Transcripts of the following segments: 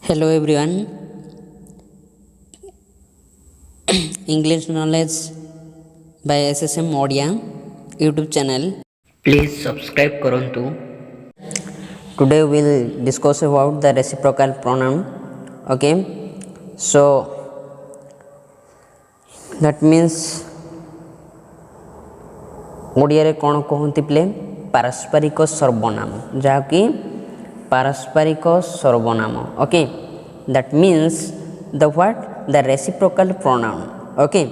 Hello everyone, English Knowledge by SSM Odia YouTube channel. Please subscribe करंतु. Today we will discuss about the reciprocal pronoun. Okay, so that means Odia कौन कहते play पारस्परिक सर्वनाम जहाँकि पारस्परिक सर्वनाम. Okay, that means the what the reciprocal pronoun. Okay,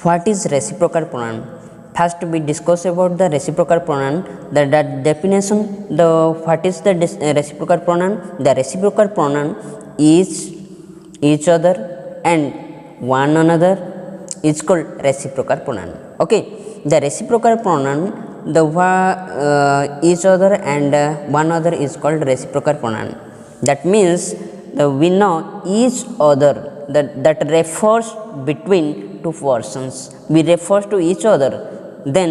what is reciprocal pronoun? First we discuss about the reciprocal pronoun. The definition, the what is the reciprocal pronoun? The reciprocal pronoun is each other and one another is called reciprocal pronoun. Okay, the reciprocal pronoun, the each other and one other is called reciprocal pronoun. That means the we know each other, that refers between two persons. We refers to each other, then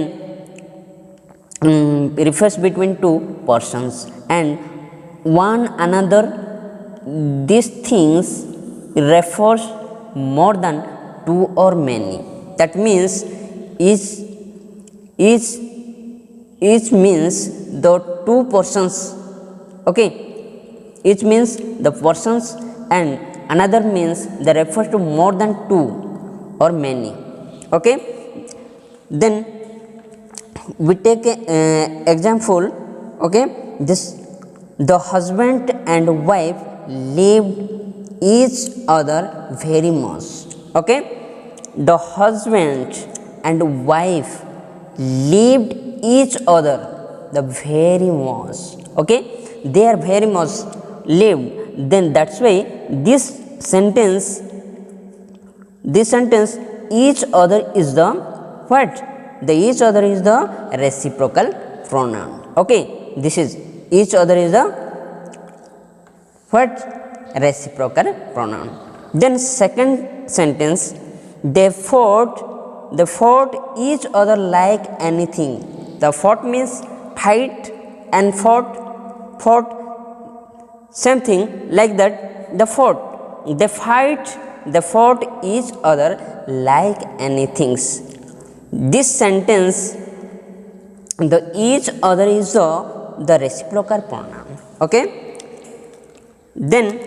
refers between two persons and one another. These things refers more than two or many. That means each means the two persons. Okay, each means the persons and another means that refers to more than two or many. Okay, then we take example. Okay, this the husband and wife lived each other very much. Okay, the husband and wife lived each other the very much. Okay, they are very much lived. Then that's why this sentence each other is the what? The each other is the reciprocal pronoun. Okay, this is each other is the what? Reciprocal pronoun. Then second sentence, they fought each other like anything. The fought means fight and fought same thing like that. The fought, they fought each other like anything. This sentence, the each other is the reciprocal pronoun. Okay, then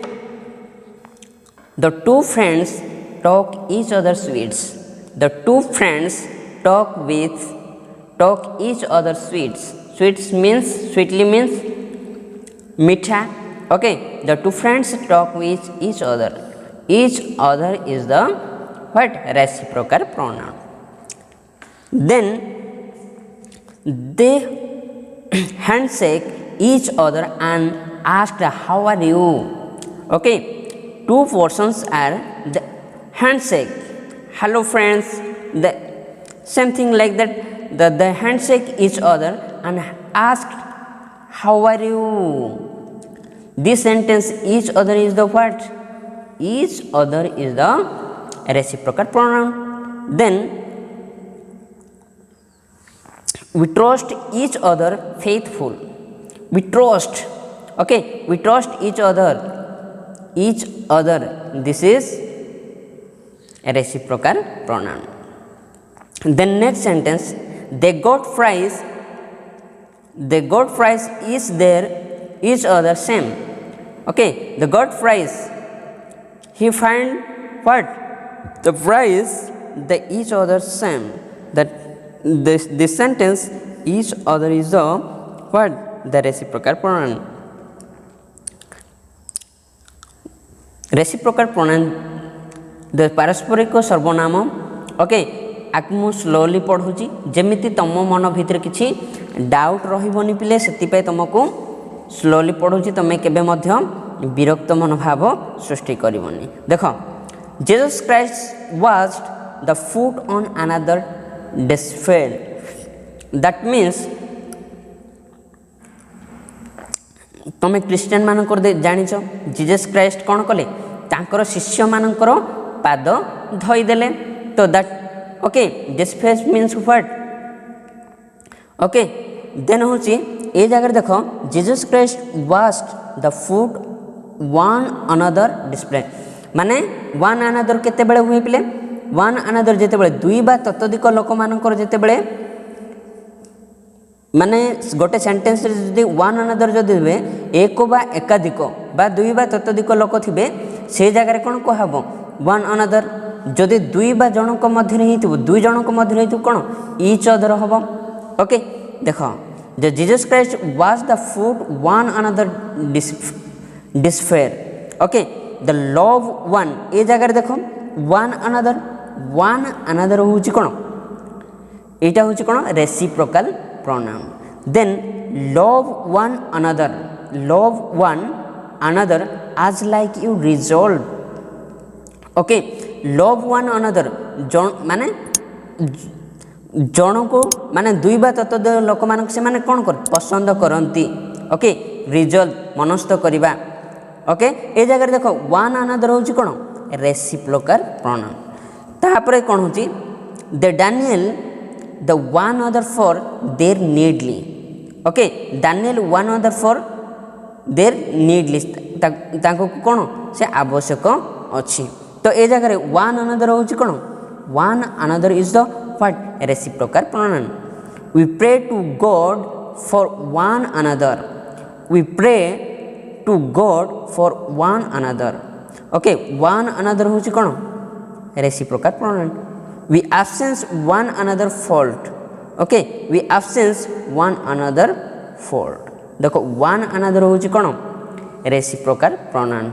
the two friends talk each other sweets. The two friends talk each other sweets. Sweets means sweetly means mitha. Okay, the two friends talk with each other. Each other is the what? Reciprocal pronoun. Then they handshake each other and ask how are you. Okay, two persons are the handshake. Hello friends, the same thing like that. The handshake each other and ask how are you. This sentence each other is the what? Each other is the reciprocal pronoun. Then we trust each other faithful. We trust. Okay, we trust each other. This is a reciprocal pronoun. Then next sentence, they got fries is their each other same. Okay, the got fries, he find what? The fries, the each other same. That this sentence each other is the what? The reciprocal pronoun. Reciprocal pronoun, the पारस्परिक सर्वनाम. Okay, आक मु slowly पढ़ुची जेमिति तुम मन भितर किछि doubt रहिबोनी पिले सेति तुमको स्लोली पढ़ुची. तुम केबे मध्य विरक्त मनोभाव सृष्टि करिवोनी. देखो, Jesus Christ washed the foot on another disciple. That means तुम क्रिश्चियन मानकर जानिछ जीसस क्राइस्ट कौन कले? तांकर शिष्य मानकर पाद धोईदेले. तो that okay, disciple means what? Okay, then होची ए जगह देखो Jesus Christ washed the foot one another display माने वन अनदर केतेबेले हुए पिले वन अनदर जेतेबेले दुई बा ततोधिक लोक मानकर जेतेबेले माने गोटे सेंटेंस रे जदि वन अनदर जदि हुए एक बा एकाधिक बा दुई बा ततोधिक लोक थिबे से जगह कौन कहब वन अनदर जदि दुई बा जनक मध्य ही दुई जनक मध्य ही कौन ईच अदर हम ओके देख the Jesus Christ was the food one another disciple okay the love one ए जगह देख वन अनदर हूँ कौन यहाँ हूँ कौन reciprocal pronoun then love one another as like you resolve okay love one another माने जन को माने दुई बा तत्व लोक मान से माने कौन कर पसंद करती ओके रिजल्व मनस्थ करवा ओके ए जगह देख वन अनदर हूँ कौन रेसिप्रोकल प्रोनाउन तापर कौन हूँ the Daniel the one other for their needly okay Daniel one other for their needly ताको कौन से आवश्यक अच्छी तो ए जगह one another हूँ कौन one another is the what reciprocal pronoun we pray to God for one another we pray to God for one another okay one another हूँ कौन reciprocal pronoun we absence one another fault okay we absence one another fault देखो one another होची कौन reciprocal pronoun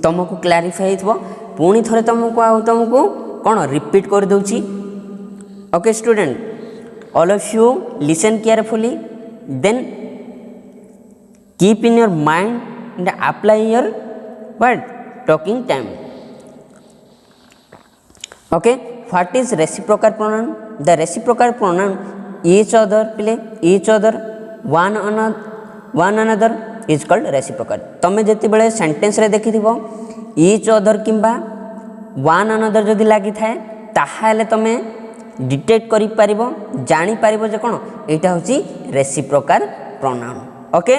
तुमको clarify थो पुणी थरे तुमको कौन रिपीट कर दूची okay student all of you listen carefully then keep in your mind and apply your what talking time okay what is reciprocal pronoun the reciprocal pronoun each other play each other one another is called reciprocal तमे जति बेले sentence रे देखि थिबो each other किंबा one another जदि लागि थाए ताहाले तमे डिटेक्ट करि पारिबो जानि पारिबो जे कोन एटा होची reciprocal pronoun okay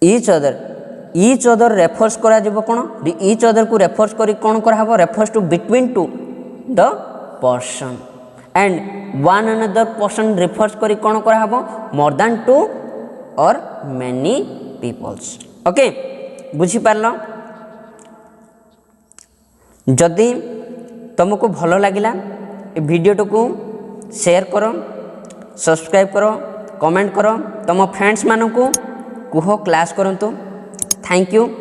each other refers करा जब कौन each other को रेफर्स करी कौन करा हबो refers to between two the person and one another person refers करी कौन करा हबो more than two or many peoples okay बुझी पारलो जदि तुमको भलो लागिला ए वीडियो को शेयर करो सब्सक्राइब करो कमेंट करो तुम फ्रेंड्स मानू कुह क्लास करंतु Thank you.